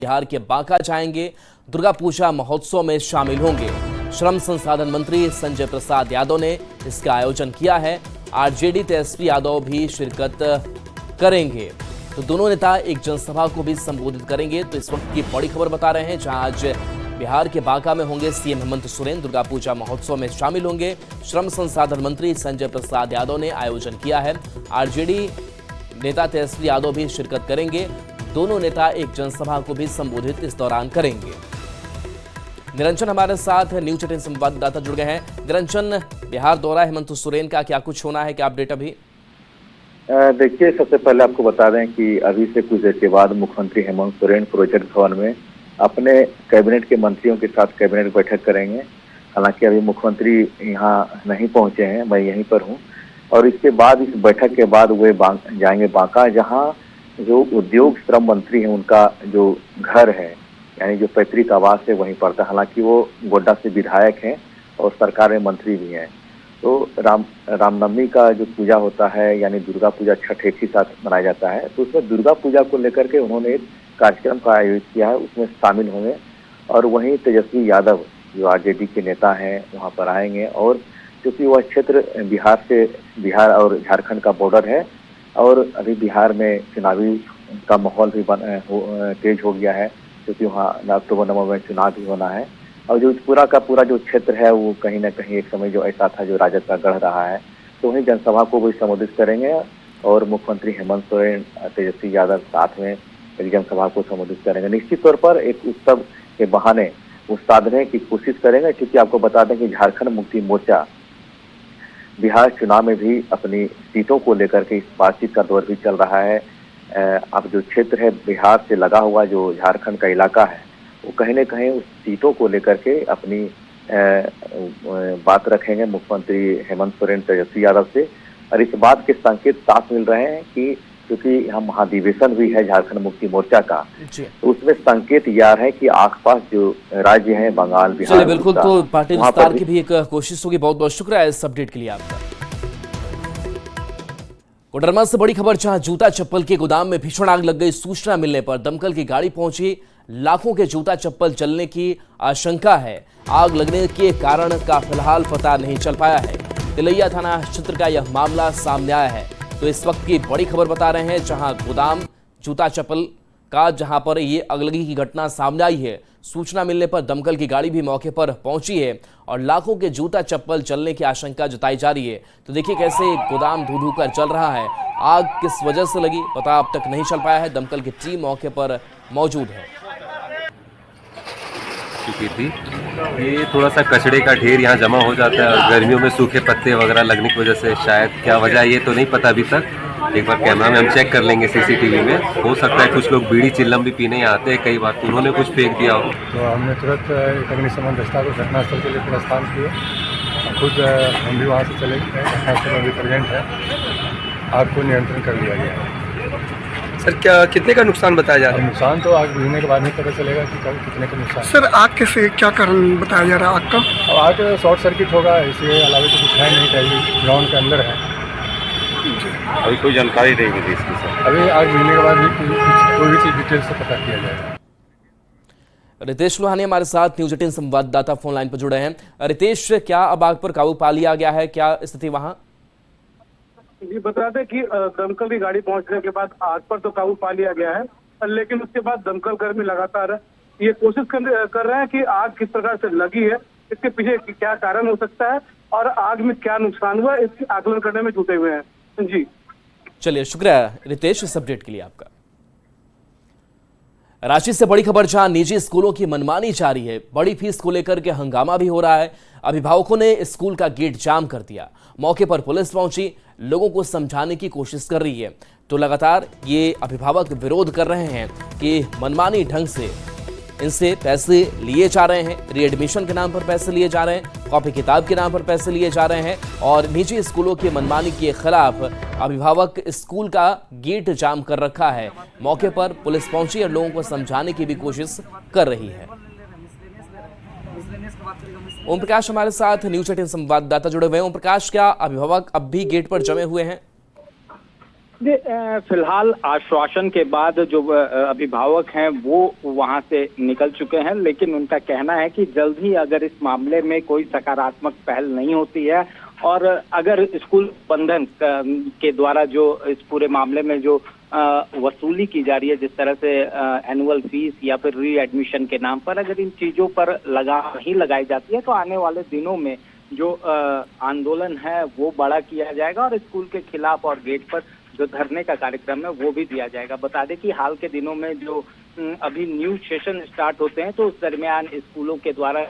बिहार के बांका जाएंगे, दुर्गा पूजा महोत्सव में शामिल होंगे। श्रम संसाधन मंत्री संजय प्रसाद यादव ने इसका आयोजन किया है। आरजेडी तेजस्वी यादव भी शिरकत करेंगे। तो दोनों नेता एक जनसभा को भी संबोधित करेंगे। तो इस वक्त की बड़ी खबर बता रहे हैं, जहां आज बिहार के बांका में होंगे सीएम हेमंत सोरेन, दुर्गा पूजा महोत्सव में शामिल होंगे। श्रम संसाधन मंत्री संजय प्रसाद यादव ने आयोजन किया है। आरजेडी नेता तेजस्वी यादव भी शिरकत करेंगे। दोनों नेता एक जनसभा को भी संबोधित इस दौरान करेंगे। निरंजन हमारे साथ न्यूज 18 संवाददाता जुड़ गए हैं। निरंजन, बिहार दौरा हेमंत सोरेन का क्या कुछ होना है, क्या अपडेट अभी? देखिए, सबसे पहले आपको बता दें कि अभी से कुछ देर के बाद मुख्यमंत्री हेमंत सोरेन प्रोजेक्ट भवन में अपने कैबिनेट के मंत्रियों के साथ कैबिनेट बैठक करेंगे। हालांकि अभी मुख्यमंत्री यहाँ नहीं पहुंचे हैं, मैं यहीं पर हूं। और इसके बाद, इस बैठक के बाद वे जाएंगे बांका, जहां जो उद्योग श्रम मंत्री हैं उनका जो घर है, यानी जो पैतृक आवास है, वहीं पड़ता है। हालांकि वो गोड्डा से विधायक हैं और सरकार में मंत्री भी हैं। तो रामनवमी का जो पूजा होता है, यानी दुर्गा पूजा छठ एक ही साथ मनाया जाता है, तो उसमें दुर्गा पूजा को लेकर के उन्होंने एक कार्यक्रम का आयोजित किया है, उसमें शामिल होंगे। और वहीं तेजस्वी यादव जो आरजेडी के नेता हैं वहाँ पर आएंगे। और क्योंकि वह क्षेत्र बिहार और झारखंड का बॉर्डर है और अभी बिहार में चुनावी का माहौल भी तेज हो गया है, क्योंकि वहाँ अक्टूबर नवंबर में चुनाव भी होना है। और जो पूरा का पूरा जो क्षेत्र है वो कहीं ना कहीं एक समय जो ऐसा था जो राजद का गढ़ रहा है, तो वहीं जनसभा को भी संबोधित करेंगे। और मुख्यमंत्री हेमंत सोरेन, तेजस्वी यादव साथ में एक जनसभा को संबोधित करेंगे। निश्चित तौर पर एक उत्सव के बहाने वो साधने की कोशिश करेंगे, क्योंकि आपको बता दें कि झारखंड मुक्ति मोर्चा बिहार चुनाव में भी अपनी सीटों को लेकर के इस बातचीत का दौर भी चल रहा है। अब जो क्षेत्र है बिहार से लगा हुआ जो झारखंड का इलाका है, वो कहीं न कहीं उस सीटों को लेकर के अपनी बात रखेंगे मुख्यमंत्री हेमंत सोरेन तेजस्वी यादव से। और इस बात के संकेत साफ मिल रहे हैं कि क्योंकि यहाँ महाधिवेशन भी है झारखंड मुक्ति मोर्चा का, तो उसमें संकेत ये आ रहे हैं कि आसपास जो राज्य हैं, बंगाल, बिहार, बिल्कुल, तो पार्टी विस्तार की भी एक कोशिश होगी। बहुत बहुत शुक्रिया इस अपडेट के लिए आपका। कोडरमा से बड़ी खबर, जहां जूता चप्पल के गोदाम में भीषण आग लग गई। सूचना मिलने पर दमकल की गाड़ी पहुंची। लाखों के जूता चप्पल जलने की आशंका है। आग लगने के कारण का फिलहाल पता नहीं चल पाया है। तिलैया थाना क्षेत्र का यह मामला सामने आया है। तो इस वक्त की बड़ी खबर बता रहे हैं, जहां गोदाम जूता चप्पल का, जहां पर ये अगलगी की घटना सामने आई है। सूचना मिलने पर दमकल की गाड़ी भी मौके पर पहुंची है और लाखों के जूता चप्पल जलने की आशंका जताई जा रही है। तो देखिए कैसे गोदाम धू धू कर चल रहा है। आग किस वजह से लगी पता अब तक नहीं चल पाया है। दमकल की टीम मौके पर मौजूद है। चुकी थी, ये थोड़ा सा कचड़े का ढेर यहाँ जमा हो जाता है और गर्मियों में सूखे पत्ते वगैरह लगने की वजह से, शायद क्या वजह है ये तो नहीं पता अभी तक। एक बार कैमरा में हम चेक कर लेंगे, सीसीटीवी में। हो सकता है कुछ लोग बीड़ी चिल्लम भी पीने आते हैं, कई बार तो उन्होंने कुछ फेंक दिया हो। तो हमने तुरंत अग्निशमन दस्ता को घटनास्थल के लिए प्रस्थान किए। खुद हम भी वहाँ से चले गए, घटनास्थल में भी प्रेजेंट है। आग को नियंत्रण कर लिया गया है। सर, क्या कितने का नुकसान बताया जा रहा है? नुकसान तो आग बुझने के बाद नहीं पता चलेगा कि कितने का नुकसान। सर, आग कैसे, क्या कारण बताया जा रहा है आग का? अब आग शॉर्ट सर्किट होगा, इसके अलावा तो कुछ है नहीं, कहीं ग्राउंड के अंदर है। अभी कोई जानकारी नहीं मिली इसकी सर। अभी आग बुझने के बाद भी कोई भी चीज़ डिटेल से पता किया जाएगा। रितेश लोहानी हमारे साथ न्यूज 18 संवाददाता फोन लाइन पर जुड़े हैं। रितेश, क्या अब आग पर काबू पा लिया गया है, क्या स्थिति वहाँ? जी, बता दें कि दमकल की गाड़ी पहुंचने के बाद आग पर तो काबू पा लिया गया है, लेकिन उसके बाद दमकल कर्मी लगातार ये कोशिश कर रहे हैं कि आग किस प्रकार से लगी है, इसके पीछे क्या कारण हो सकता है और आग में क्या नुकसान हुआ, इसकी आकलन करने में जुटे हुए हैं। जी चलिए, शुक्रिया रितेश इस अपडेट के लिए आपका। रांची से बड़ी खबर, जहां निजी स्कूलों की मनमानी जारी है। बड़ी फीस को लेकर के हंगामा भी हो रहा है। अभिभावकों ने स्कूल का गेट जाम कर दिया। मौके पर पुलिस पहुंची, लोगों को समझाने की कोशिश कर रही है। तो लगातार ये अभिभावक विरोध कर रहे हैं कि मनमानी ढंग से इनसे पैसे लिए जा रहे हैं। रीएडमिशन के नाम पर पैसे लिए जा रहे हैं, कॉपी किताब के नाम पर पैसे लिए जा रहे हैं और निजी स्कूलों की मनमानी के खिलाफ अभिभावक स्कूल का गेट जाम कर रखा है। मौके पर पुलिस पहुंची और लोगों को समझाने की भी कोशिश कर रही है। ओम प्रकाश हमारे साथ न्यूज 18 संवाददाता जुड़े हुए हैं। ओम प्रकाश, क्या अभिभावक अब भी गेट पर जमे हुए हैं? फिलहाल आश्वासन के बाद जो अभिभावक हैं वो वहां से निकल चुके हैं, लेकिन उनका कहना है कि जल्द ही अगर इस मामले में कोई सकारात्मक पहल नहीं होती है और अगर स्कूल प्रबंधन के द्वारा जो इस पूरे मामले में जो वसूली की जा रही है, जिस तरह से एनुअल फीस या फिर री एडमिशन के नाम पर अगर इन चीजों पर लगाम नहीं लगाई जाती है तो आने वाले दिनों में जो आंदोलन है वो बड़ा किया जाएगा और स्कूल के खिलाफ और गेट पर जो धरने का कार्यक्रम है वो भी दिया जाएगा। बता दें कि हाल के दिनों में जो अभी न्यू सेशन स्टार्ट होते हैं तो उस दरमियान स्कूलों के द्वारा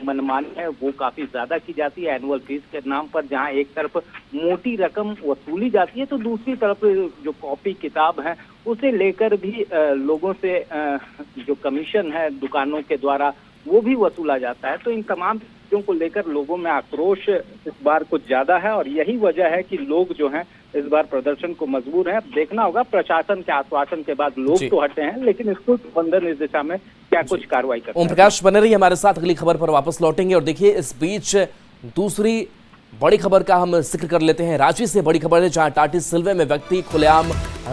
मनमानी है वो काफी ज्यादा की जाती है एनुअल फीस के नाम पर, जहां एक तरफ मोटी रकम वसूली जाती है तो दूसरी तरफ जो कॉपी किताब है उसे लेकर भी लोगों से जो कमीशन है दुकानों के द्वारा वो भी वसूला जाता है। तो इन तमाम चीजों को लेकर लोगों में आक्रोश इस बार कुछ ज्यादा है और यही वजह है कि लोग जो हैं इस बार प्रदर्शन को मजबूर हैं। अब देखना होगा प्रशासन के आश्वासन के बाद लोग तो हटे हैं, लेकिन स्कूल प्रबंधन इस दिशा में क्या कुछ कार्रवाई करता है। ओम प्रकाश बने रहिए हमारे साथ, अगली खबर पर वापस लौटेंगे। और देखिए इस बीच दूसरी बड़ी खबर का हम जिक्र कर लेते हैं। रांची से बड़ी खबर है जहां टाटी सिलवे में व्यक्ति खुलेआम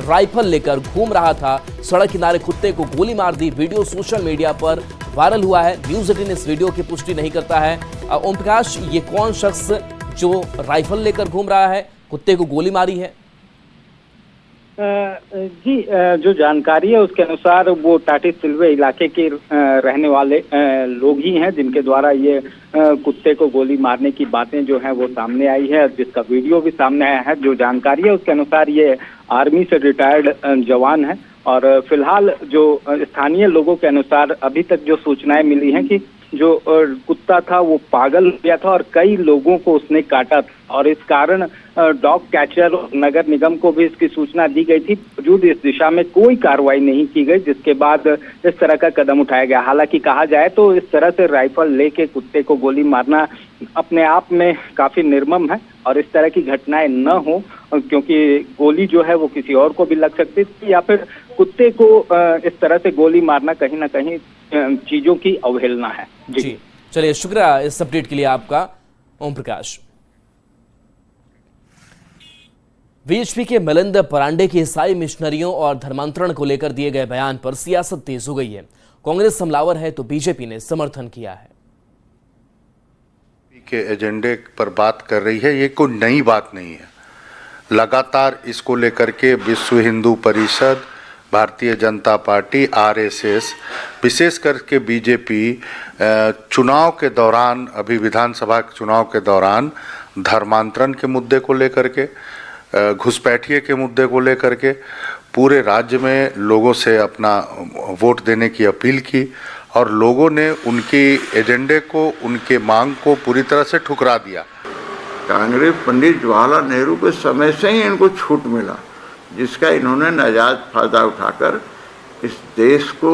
राइफल लेकर घूम रहा था, सड़क किनारे कुत्ते को गोली मार दी। वीडियो सोशल मीडिया पर वायरल हुआ है। न्यूज़ 18 इस वीडियो की पुष्टि नहीं करता है। ओम प्रकाश, ये कौन शख्स जो राइफल लेकर घूम रहा है, कुत्ते को गोली मारी है? जी, जो जानकारी है उसके अनुसार वो टाटी सिलवे इलाके के रहने वाले लोग ही हैं जिनके द्वारा ये कुत्ते को गोली मारने की बातें जो हैं वो सामने आई है, जिसका वीडियो भी सामने आया है। जो जानकारी है उसके अनुसार ये आर्मी से रिटायर्ड जवान है और फिलहाल जो स्थानीय लोगों के अनुसार अभी तक जो सूचनाएं मिली हैं कि जो कुत्ता था वो पागल हो गया था और कई लोगों को उसने काटा था और इस कारण डॉग कैचर नगर निगम को भी इसकी सूचना दी गई थी, वजूद इस दिशा में कोई कार्रवाई नहीं की गई, जिसके बाद इस तरह का कदम उठाया गया। हालांकि कहा जाए तो इस तरह से राइफल लेके कुत्ते को गोली मारना अपने आप में काफी निर्मम है और इस तरह की घटनाएं न हो, क्योंकि गोली जो है वो किसी और को भी लग सकती थी या फिर कुत्ते को इस तरह से गोली मारना कहीं ना कहीं चीजों की अवहेलना है। जी चलिए, शुक्रिया इस अपडेट के लिए आपका ओम प्रकाश। वीएचपी के मिलिंद परांडे के ईसाई मिशनरियों और धर्मांतरण को लेकर दिए गए बयान पर सियासत तेज हो गई है। कांग्रेस हमलावर है तो बीजेपी ने समर्थन किया है। के एजेंडे पर बात कर रही है, ये कोई नई बात नहीं है। लगातार इसको लेकर के विश्व हिंदू परिषद, भारतीय जनता पार्टी, आरएसएस, विशेष करके बीजेपी चुनाव के दौरान, अभी विधानसभा चुनाव के दौरान धर्मांतरण के मुद्दे को लेकर के, घुसपैठिए के मुद्दे को लेकर के पूरे राज्य में लोगों से अपना वोट देने की अपील की और लोगों ने उनकी एजेंडे को, उनके मांग को पूरी तरह से ठुकरा दिया। कांग्रेस पंडित जवाहरलाल नेहरू के समय से ही इनको छूट मिला, जिसका इन्होंने नाजायज फायदा उठाकर इस देश को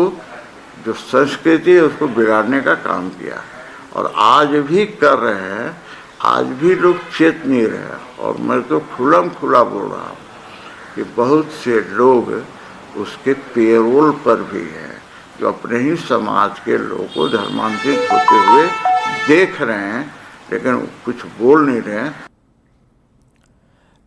जो संस्कृति है उसको बिगाड़ने का काम किया और आज भी कर रहे हैं। आज भी लोग चेत नहीं रहे और मैं तो खुलम खुला बोल रहा हूँ कि बहुत से लोग उसके पेरोल पर भी हैं जो अपने ही समाज के लोगों को धर्मांतरित होते हुए देख रहे हैं लेकिन कुछ बोल नहीं रहे हैं।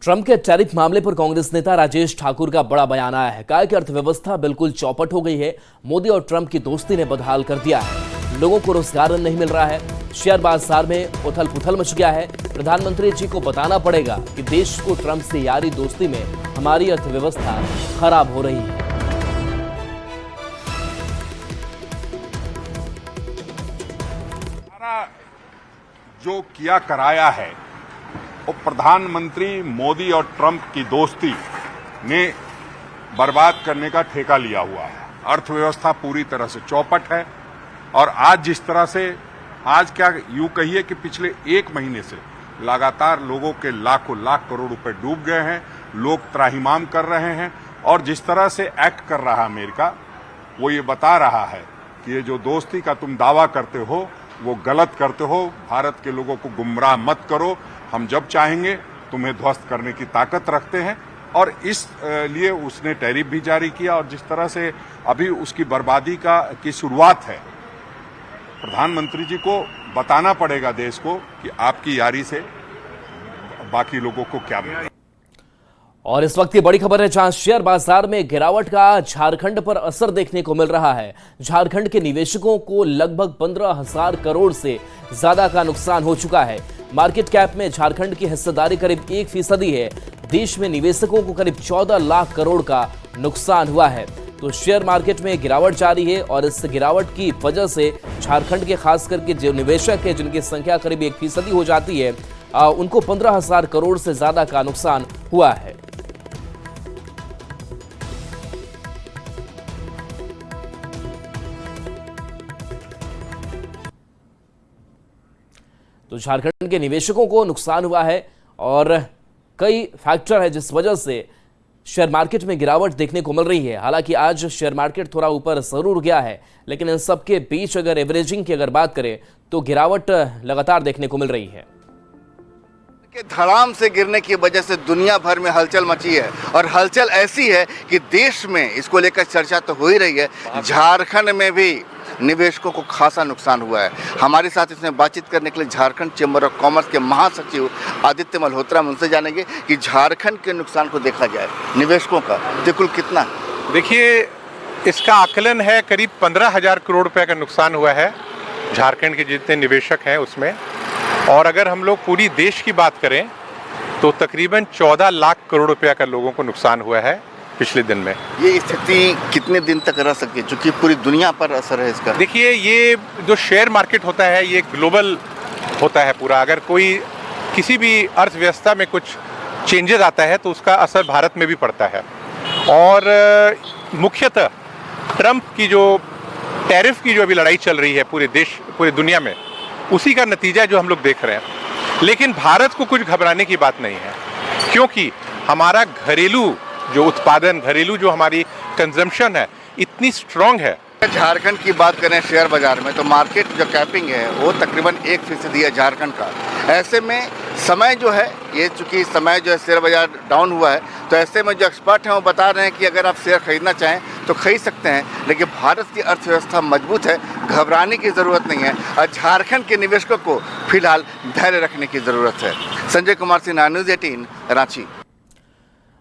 ट्रंप के टैरिफ मामले पर कांग्रेस नेता राजेश ठाकुर का बड़ा बयान आया है। कहा कि अर्थव्यवस्था बिल्कुल चौपट हो गई है। मोदी और ट्रंप की दोस्ती ने बदहाल कर दिया है। लोगों को रोजगार नहीं मिल रहा है। शेयर बाजार में उथल पुथल मच गया है। प्रधानमंत्री जी को बताना पड़ेगा कि देश को ट्रंप से यारी दोस्ती में हमारी अर्थव्यवस्था खराब हो रही है। जो किया कराया है वो प्रधानमंत्री मोदी और ट्रंप की दोस्ती ने बर्बाद करने का ठेका लिया हुआ है। अर्थव्यवस्था पूरी तरह से चौपट है और आज जिस तरह से, आज क्या यूं कहिए कि पिछले एक महीने से लगातार लोगों के लाखों लाख करोड़ रुपए डूब गए हैं, लोग त्राहिमाम कर रहे हैं और जिस तरह से एक्ट कर रहा अमेरिका, वो ये बता रहा है कि ये जो दोस्ती का तुम दावा करते हो वो गलत करते हो। भारत के लोगों को गुमराह मत करो, हम जब चाहेंगे तुम्हें ध्वस्त करने की ताकत रखते हैं और इस लिए उसने टैरिफ भी जारी किया और जिस तरह से अभी उसकी बर्बादी की शुरुआत है। प्रधानमंत्री जी को बताना पड़ेगा देश को कि आपकी यारी से बाकी लोगों को क्या मिला। और इस वक्त की बड़ी खबर है, जहां शेयर बाजार में गिरावट का झारखंड पर असर देखने को मिल रहा है। झारखंड के निवेशकों को लगभग 15,000 करोड़ से ज्यादा का नुकसान हो चुका है। मार्केट कैप में झारखंड की हिस्सेदारी करीब 1% है। देश में निवेशकों को करीब 14 लाख करोड़ का नुकसान हुआ है। तो शेयर मार्केट में गिरावट जारी है और इस गिरावट की वजह से झारखंड के खास करके जो निवेशक है, जिनकी संख्या करीब 1% हो जाती है, उनको 15,000 करोड़ से ज्यादा का नुकसान हुआ है। तो झारखंड के निवेशकों को नुकसान हुआ है और कई फैक्टर है जिस वजह से शेयर मार्केट में गिरावट देखने को मिल रही है। हालांकि आज शेयर मार्केट थोड़ा ऊपर जरूर गया है, लेकिन इन सब के बीच अगर एवरेजिंग की अगर बात करें तो गिरावट लगातार देखने को मिल रही है। के धड़ाम से गिरने की वजह से दुनिया भर में हलचल मची है और हलचल ऐसी है कि देश में इसको लेकर चर्चा तो हो ही रही है। झारखंड में भी निवेशकों को खासा नुकसान हुआ है। हमारे साथ इसमें बातचीत करने के लिए झारखंड चैम्बर ऑफ कॉमर्स के महासचिव आदित्य मल्होत्रा, उनसे जानेंगे कि झारखंड के नुकसान को देखा जाए निवेशकों का तो कुल कितना। देखिए, इसका आकलन है करीब 15,000 करोड़ रुपए का नुकसान हुआ है झारखंड के जितने निवेशक हैं उसमें। और अगर हम लोग पूरी देश की बात करें तो तकरीबन 14 लाख करोड़ रुपया का लोगों को नुकसान हुआ है पिछले दिन में। ये स्थिति कितने दिन तक रह सकती है, क्योंकि पूरी दुनिया पर असर है इसका? देखिए, ये जो शेयर मार्केट होता है ये ग्लोबल होता है पूरा। अगर कोई किसी भी अर्थव्यवस्था में कुछ चेंजेस आता है तो उसका असर भारत में भी पड़ता है। और मुख्यतः ट्रंप की जो टैरिफ की जो अभी लड़ाई चल रही है पूरी दुनिया में, उसी का नतीजा जो हम लोग देख रहे हैं। लेकिन भारत को कुछ घबराने की बात नहीं है, क्योंकि हमारा घरेलू जो उत्पादन, घरेलू जो हमारी कंजम्पशन है इतनी स्ट्रांग है। झारखंड की बात करें शेयर बाजार में तो मार्केट जो कैपिंग है वो तकरीबन 1% है झारखंड का। ऐसे में समय जो है, ये चूंकि समय जो है शेयर बाजार डाउन हुआ है, तो ऐसे में जो एक्सपर्ट हैं वो बता रहे हैं कि अगर आप शेयर खरीदना चाहें तो खरीद सकते हैं, लेकिन भारत की अर्थव्यवस्था मजबूत है, घबराने की ज़रूरत नहीं है और झारखंड के निवेशकों को फिलहाल धैर्य रखने की ज़रूरत है। संजय कुमार सिन्हा, न्यूज़ 18, रांची।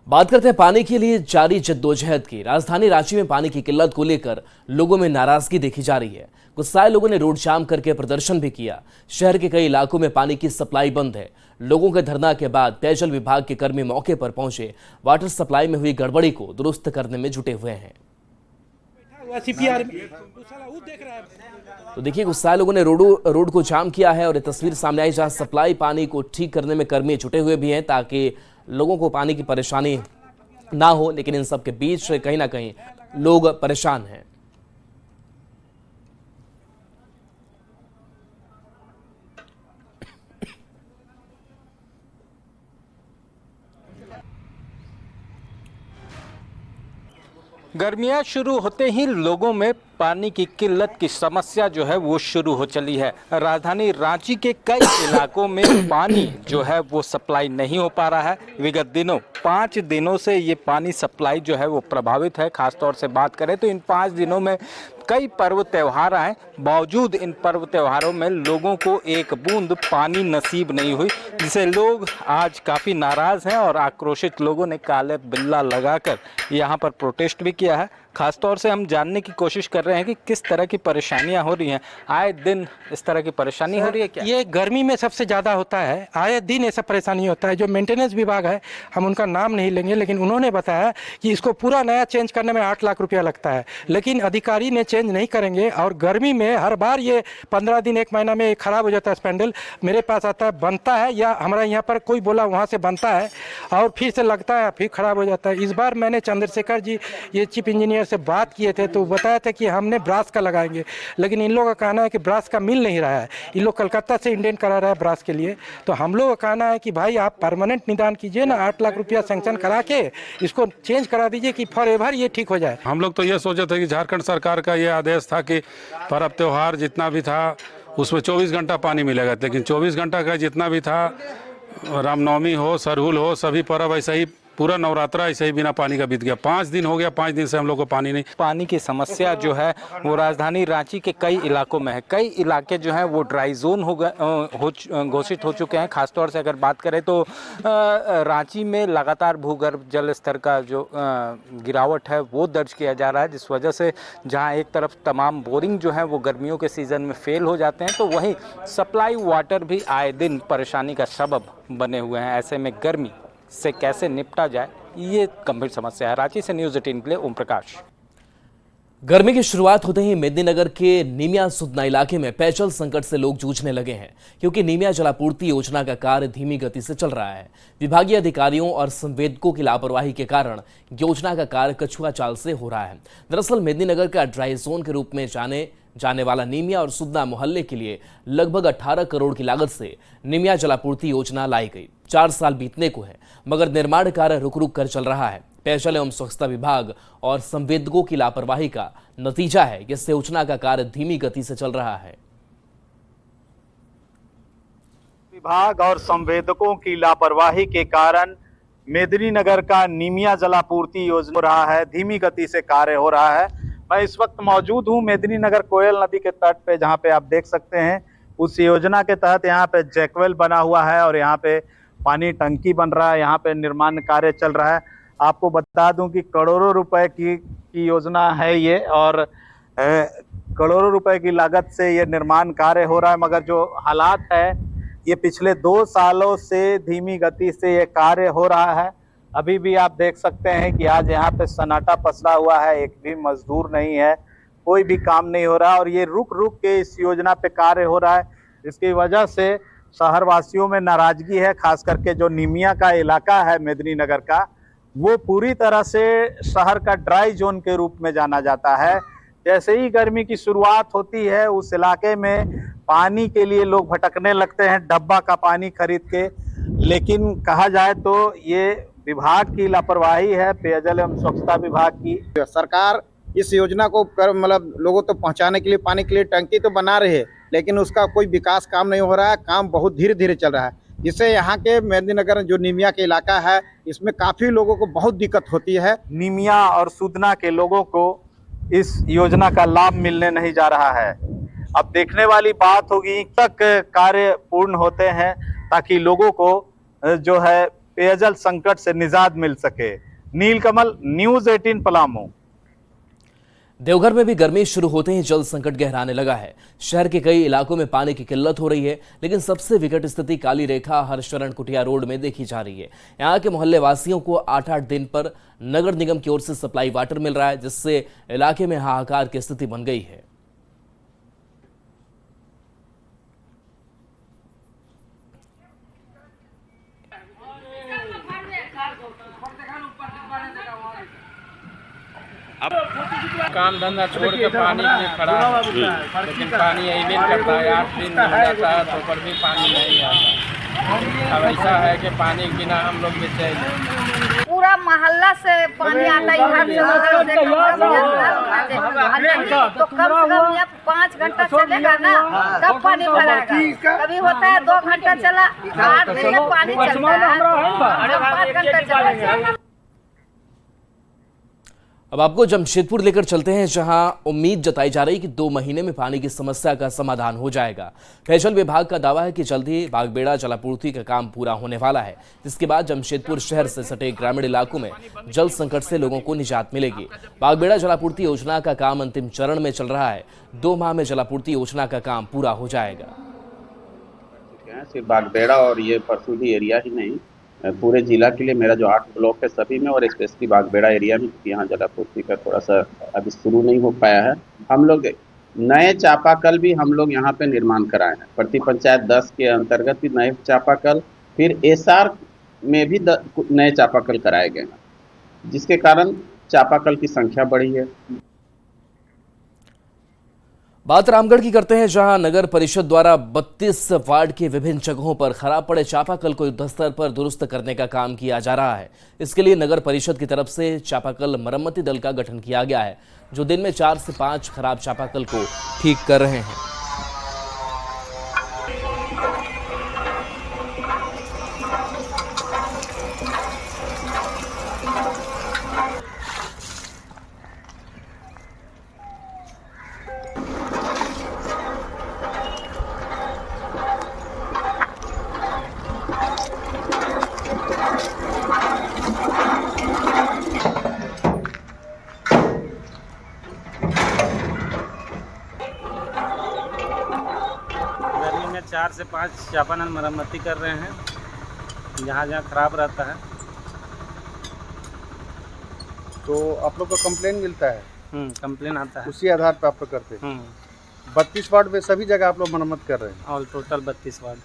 बात करते हैं पानी के लिए जारी जद्दोजहद की। राजधानी रांची में पानी की किल्लत को लेकर लोगों में नाराजगी देखी जा रही है। गुस्साए लोगों ने रोड जाम करके प्रदर्शन भी किया। शहर के कई इलाकों में पानी की सप्लाई बंद है। लोगों के धरना के बाद पेयजल विभाग के कर्मी मौके पर पहुंचे, वाटर सप्लाई में हुई गड़बड़ी को दुरुस्त करने में जुटे हुए हैं। तो देखिए, गुस्साए लोगों ने रोड को जाम किया है और ये तस्वीर सामने आई जहां सप्लाई पानी को ठीक करने में कर्मी जुटे हुए भी हैं ताकि लोगों को पानी की परेशानी ना हो। लेकिन इन सब के बीच कहीं ना कहीं लोग परेशान हैं। गर्मियाँ शुरू होते ही लोगों में पानी की किल्लत की समस्या जो है वो शुरू हो चली है। राजधानी रांची के कई इलाकों में पानी जो है वो सप्लाई नहीं हो पा रहा है। विगत दिनों 5 दिनों से ये पानी सप्लाई जो है वो प्रभावित है। खासतौर से बात करें तो इन 5 दिनों में कई पर्व त्यौहार आए, बावजूद इन पर्व त्योहारों में लोगों को एक बूंद पानी नसीब नहीं हुई, जिसे लोग आज काफ़ी नाराज़ हैं और आक्रोशित लोगों ने काले बिल्ला लगाकर यहाँ पर प्रोटेस्ट भी किया है। खासतौर से हम जानने की कोशिश कर रहे हैं कि किस तरह की परेशानियां हो रही हैं। आए दिन इस तरह की परेशानी हो रही है क्या? ये गर्मी में सबसे ज़्यादा होता है, आए दिन ऐसा परेशानी होता है। जो मेंटेनेंस विभाग है, हम उनका नाम नहीं लेंगे, लेकिन उन्होंने बताया कि इसको पूरा नया चेंज करने में 8 लाख रुपया लगता है, लेकिन अधिकारी ने चेंज नहीं करेंगे। और गर्मी में हर बार ये 15 दिन 1 महीना में ख़राब हो जाता है। स्पैंडल मेरे पास आता है, बनता है, या हमारा यहाँ पर कोई बोला वहाँ से बनता है और फिर से लगता है, फिर ख़राब हो जाता है। इस बार मैंने चंद्रशेखर जी, ये चीफ इंजीनियर से बात किए थे तो बताया था कि हमने ब्रास का लगाएंगे, लेकिन इन लोगों का कहना है कि ब्रास का मिल नहीं रहा है। इन लोग कलकत्ता से इंडेंट करा रहा है ब्रास के लिए। तो हम लोग का कहना है कि भाई आप परमानेंट निदान कीजिए ना, 8 लाख रुपया सेंक्शन करा के इसको चेंज करा दीजिए कि फॉर एवर ये ठीक हो जाए। हम लोग तो ये सोचे थे कि झारखंड सरकार का ये आदेश था कि पर्व त्यौहार जितना भी था उसमें 24 घंटा पानी मिलेगा, लेकिन 24 घंटा का जितना भी था, रामनवमी हो, सरहुल हो, सभी पर्व ऐसा ही पूरा नवरात्रा ऐसे ही बिना पानी का बीत गया। 5 दिन हो गया, 5 दिन से हम लोग को पानी नहीं। पानी की समस्या जो है वो राजधानी रांची के कई इलाकों में है। कई इलाके जो हैं वो ड्राई जोन घोषित हो चुके हैं। खासतौर से अगर बात करें तो रांची में लगातार भूगर्भ जल स्तर का जो गिरावट है वो दर्ज किया जा रहा है, जिस वजह से जहां एक तरफ तमाम बोरिंग जो है वो गर्मियों के सीज़न में फेल हो जाते हैं, तो वहीं सप्लाई वाटर भी आए दिन परेशानी का सबब बने हुए हैं। ऐसे में गर्मी से कैसे निपटा जाए, ये गंभीर समस्या है। रांची से न्यूज़ 18 के लिए ओम प्रकाश। गर्मी की शुरुआत होते ही मेदिनीनगर के नीमिया सुदना इलाके में पेयजल संकट से लोग जूझने लगे हैं, क्योंकि नीमिया जलापूर्ति योजना का कार्य धीमी गति से चल रहा है। विभागीय अधिकारियों और संवेदकों की लापरवाही के कारण योजना का कार्य कछुआ चाल से हो रहा है। दरअसल मेदिनीनगर का ड्राई जोन के रूप में जाने वाला नीमिया और सुदना मोहल्ले के लिए लगभग 18 करोड़ की लागत से नीमिया जलापूर्ति योजना लाई गई। 4 साल बीतने को है, मगर निर्माण कार्य रुक रुक कर चल रहा है। पेयजल एवं स्वच्छता विभाग और संवेदकों की लापरवाही का नतीजा है कि इस योजना का कार्य धीमी गति से चल रहा है। विभाग और संवेदकों की लापरवाही के कारण मेदिनीनगर का नीमिया जलापूर्ति योजना हो रहा है, धीमी गति से कार्य हो रहा है। मैं इस वक्त मौजूद हूँ मेदिनीनगर कोयल नदी के तट पे, जहाँ पे आप देख सकते हैं उस योजना के तहत यहाँ पे जैकवेल बना हुआ है और यहाँ पे पानी टंकी बन रहा है, यहाँ पे निर्माण कार्य चल रहा है। आपको बता दूं कि करोड़ों रुपए की योजना है ये, और करोड़ों रुपए की लागत से ये निर्माण कार्य हो रहा है, मगर जो हालात है ये पिछले 2 सालों से धीमी गति से ये कार्य हो रहा है। अभी भी आप देख सकते हैं कि आज यहाँ पे सन्नाटा पसरा हुआ है, एक भी मजदूर नहीं है, कोई भी काम नहीं हो रहा, और ये रुक रुक के इस योजना पे कार्य हो रहा है, जिसकी वजह से शहर वासियों में नाराजगी है। खास करके जो नीमिया का इलाका है मेदिनीनगर का, वो पूरी तरह से शहर का ड्राई जोन के रूप में जाना जाता है। जैसे ही गर्मी की शुरुआत होती है उस इलाके में पानी के लिए लोग भटकने लगते हैं, डब्बा का पानी खरीद के। लेकिन कहा जाए तो ये विभाग की लापरवाही है, पेयजल एवं स्वच्छता विभाग की। सरकार इस योजना को मतलब लोगों तक पहुंचाने के लिए पानी के लिए टंकी तो बना रही है, लेकिन उसका कोई विकास काम नहीं हो रहा है, काम बहुत धीरे धीरे चल रहा है, जिससे यहाँ के मेदिनीनगर जो नीमिया के इलाका है इसमें काफ़ी लोगों को बहुत दिक्कत होती है। नीमिया और सुदना के लोगों को इस योजना का लाभ मिलने नहीं जा रहा है। अब देखने वाली बात होगी तक कार्य पूर्ण होते हैं, ताकि लोगों को जो है पेयजल संकट से निजात मिल सके। नीलकमल, न्यूज़ 18 पलामू। देवघर में भी गर्मी शुरू होते ही जल संकट गहराने लगा है। शहर के कई इलाकों में पानी की किल्लत हो रही है, लेकिन सबसे विकट स्थिति काली रेखा हरशरण कुटिया रोड में देखी जा रही है। यहाँ के मोहल्ले वासियों को 8-8 दिन पर नगर निगम की ओर से सप्लाई वाटर मिल रहा है, जिससे इलाके में हाहाकार की स्थिति बन गई है। अब काम धंधा छोड़ के पानी में खड़ा है, लेकिन पानी अभी करता है। 8 दिन हो जाता है तो पर भी पानी नहीं आता। अब ऐसा है कि पानी के बिना हम लोग बेचैन। पूरा मोहल्ला से पानी आता है, हर जगह से तो कम से कम यहाँ 5 घंटा चलेगा ना, तब पानी भरेगा। कभी होता है 2 घंटा चला, 8 दिन में पानी चलता है, 5 घंटा चला। अब आपको जमशेदपुर लेकर चलते हैं, जहां उम्मीद जताई जा रही है कि 2 महीने में पानी की समस्या का समाधान हो जाएगा। पेयजल विभाग का दावा है कि जल्द ही बागबेड़ा जलापूर्ति का काम पूरा होने वाला है, जिसके बाद जमशेदपुर शहर से सटे ग्रामीण इलाकों में जल संकट से लोगों को निजात मिलेगी। बागबेड़ा जलापूर्ति योजना का काम अंतिम चरण में चल रहा है। 2 माह में जलापूर्ति योजना का काम पूरा हो जाएगा। सिर्फ बागबेड़ा और ये परसूदी एरिया ही नहीं, पूरे जिला के लिए मेरा जो 8 ब्लॉक है सभी में, और स्पेशली बागबेड़ा एरिया में, क्योंकि यहाँ जलापूर्ति का थोड़ा सा अभी शुरू नहीं हो पाया है। हम लोग नए चापाकल भी हम लोग यहाँ पे निर्माण कराए हैं। प्रति पंचायत 10 के अंतर्गत भी नए चापाकल, फिर एसआर में भी नए चापाकल कराए गए हैं, जिसके कारण चापाकल की संख्या बढ़ी है। बात रामगढ़ की करते हैं, जहां नगर परिषद द्वारा 32 वार्ड के विभिन्न जगहों पर खराब पड़े चापाकल को युद्ध स्तर पर दुरुस्त करने का काम किया जा रहा है। इसके लिए नगर परिषद की तरफ से चापाकल मरम्मती दल का गठन किया गया है, जो दिन में 4 से 5 खराब चापाकल को ठीक कर रहे हैं। 4 से 5 चापानल मरम्मती कर रहे हैं, जहाँ जहाँ खराब रहता है। तो आप लोग का कंप्लेन मिलता है? कंप्लेन आता है, उसी आधार पर आप लोग करते हैं। 32 वार्ड में सभी जगह आप लोग मरम्मत कर रहे हैं? ऑल टोटल 32 वार्ड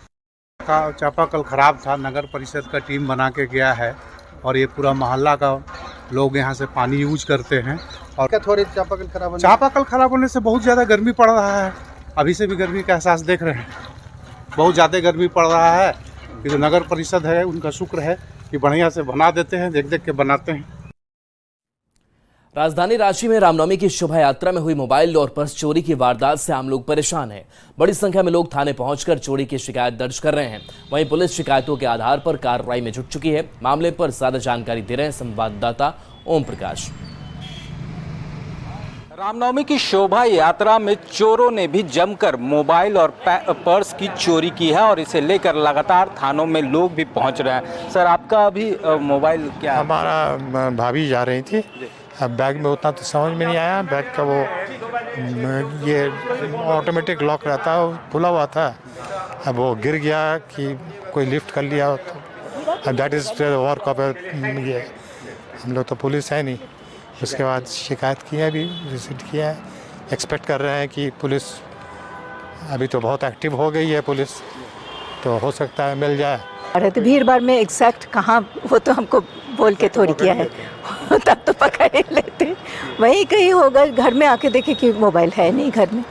का चापाकल खराब था, नगर परिषद का टीम बना के गया है और ये पूरा मोहल्ला का लोग यहाँ से पानी यूज करते हैं। और क्या थोड़ी चापाकल खराब होने से बहुत ज़्यादा गर्मी पड़ रहा है। अभी से भी गर्मी का एहसास देख रहे हैं, बहुत ज़्यादा गर्मी पड़ रहा है। ये जो नगर परिषद है उनका शुक्र है कि बढ़िया से बना देते हैं, देख देख के बनाते हैं। राजधानी रांची में रामनवमी की शोभा यात्रा में हुई मोबाइल और पर्स चोरी की वारदात से आम लोग परेशान हैं। बड़ी संख्या में लोग थाने पहुंचकर चोरी की शिकायत दर्ज कर रहे हैं। वहीं पुलिस शिकायतों के आधार पर कार्रवाई में जुट चुकी है। मामले पर ज्यादा जानकारी दे रहे हैं संवाददाता ओम प्रकाश। रामनवमी की शोभा यात्रा में चोरों ने भी जमकर मोबाइल और पर्स की चोरी की है और इसे लेकर लगातार थानों में लोग भी पहुंच रहे हैं। सर, आपका अभी मोबाइल क्या? हमारा भाभी जा रही थी, अब बैग में उतना तो समझ में नहीं आया। बैग का वो ये ऑटोमेटिक लॉक रहता है, वो खुला हुआ था। अब वो गिर गया कि कोई लिफ्ट कर लिया, तो दैट इज़ वर्क ऑफ ये। हम लोग तो पुलिस है नहीं। उसके बाद शिकायत की है, अभी रिसीट किया है। एक्सपेक्ट कर रहे हैं कि पुलिस अभी तो बहुत एक्टिव हो गई है पुलिस, तो हो सकता है मिल जाए। अरे तो भीड़ भाड़ में एग्जैक्ट कहाँ, वो तो हमको बोल के थोड़ी किया है तब तो पकड़ ही लेते। वही कहीं होगा, घर में आके देखे कि मोबाइल है नहीं घर में,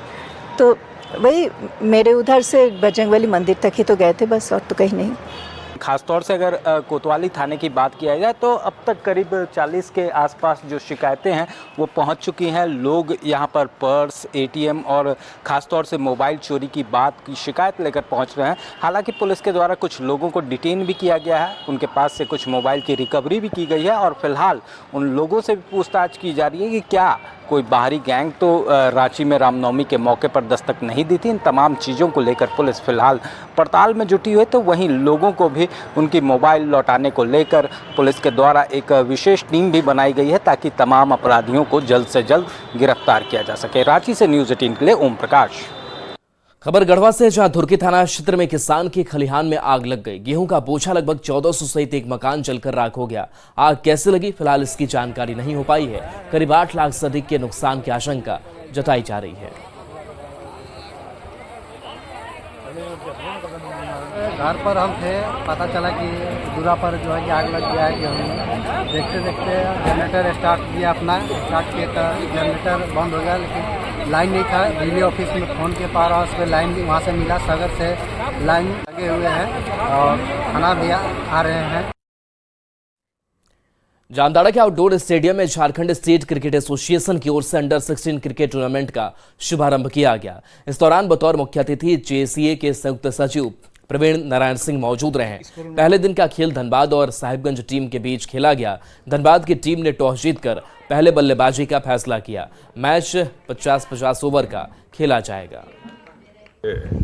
तो वही मेरे उधर से बजरंगबली मंदिर तक ही तो गए थे बस, और तो कहीं नहीं। खासतौर से अगर कोतवाली थाने की बात किया जाए तो अब तक करीब 40 के आसपास जो शिकायतें हैं वो पहुंच चुकी हैं। लोग यहां पर पर्स, एटीएम और ख़ासतौर से मोबाइल चोरी की बात की शिकायत लेकर पहुंच रहे हैं। हालांकि पुलिस के द्वारा कुछ लोगों को डिटेन भी किया गया है, उनके पास से कुछ मोबाइल की रिकवरी भी की गई है और फिलहाल उन लोगों से भी पूछताछ की जा रही है कि क्या कोई बाहरी गैंग तो रांची में रामनवमी के मौके पर दस्तक नहीं दी थी। इन तमाम चीज़ों को लेकर पुलिस फिलहाल पड़ताल में जुटी हुई है। तो वहीं लोगों को भी उनकी मोबाइल लौटाने को लेकर पुलिस के द्वारा एक विशेष टीम भी बनाई गई है ताकि तमाम अपराधियों को जल्द से जल्द गिरफ्तार किया जा सके। रांची से न्यूज़ 18 के लिए ओम प्रकाश। खबर गढ़वा से, जहां धुरकी थाना क्षेत्र में किसान के खलिहान में आग लग गई। गेहूं का बोझा लगभग 1400 सहित एक मकान जलकर राख हो गया। आग कैसे लगी फिलहाल इसकी जानकारी नहीं हो पाई है। करीब 8 लाख से अधिक के नुकसान की आशंका जताई जा रही है। घर पर हम थे, पता चला कि दूरा पर जो है कि आग लग गया है गेहूं में। देखते देखते जनरेटर स्टार्ट किया, अपना स्टार्ट किया तो जनरेटर बंद हो गया, लेकिन लाइन नहीं था। बिजली ऑफिस में फ़ोन के पार और उस पर लाइन भी वहाँ से मिला, सगर से लाइन लगे हुए हैं और खाना भी आ रहे हैं। जामताड़ा के आउटडोर स्टेडियम में झारखंड स्टेट क्रिकेट एसोसिएशन की ओर से अंडर 16 क्रिकेट टूर्नामेंट का शुभारंभ किया गया। इस दौरान बतौर मुख्य अतिथि जेसीए के संयुक्त सचिव प्रवीण नारायण सिंह मौजूद रहे। पहले दिन का खेल धनबाद और साहिबगंज टीम के बीच खेला गया। धनबाद की टीम ने टॉस जीतकर पहले बल्लेबाजी का फैसला किया। मैच 50-50 ओवर का खेला जाएगा।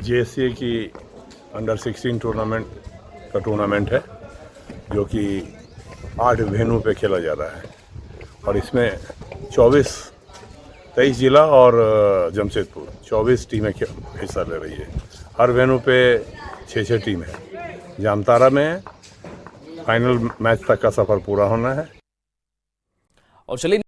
जेसीए की अंडर 16 टूर्नामेंट है जो कि 8 वेन्यू पे खेला जा रहा है और इसमें 23 जिला और जमशेदपुर 24 टीमें हिस्सा ले रही है। हर वेन्यू पे 6 टीम है। जामताड़ा में फाइनल मैच तक का सफर पूरा होना है। और चलिए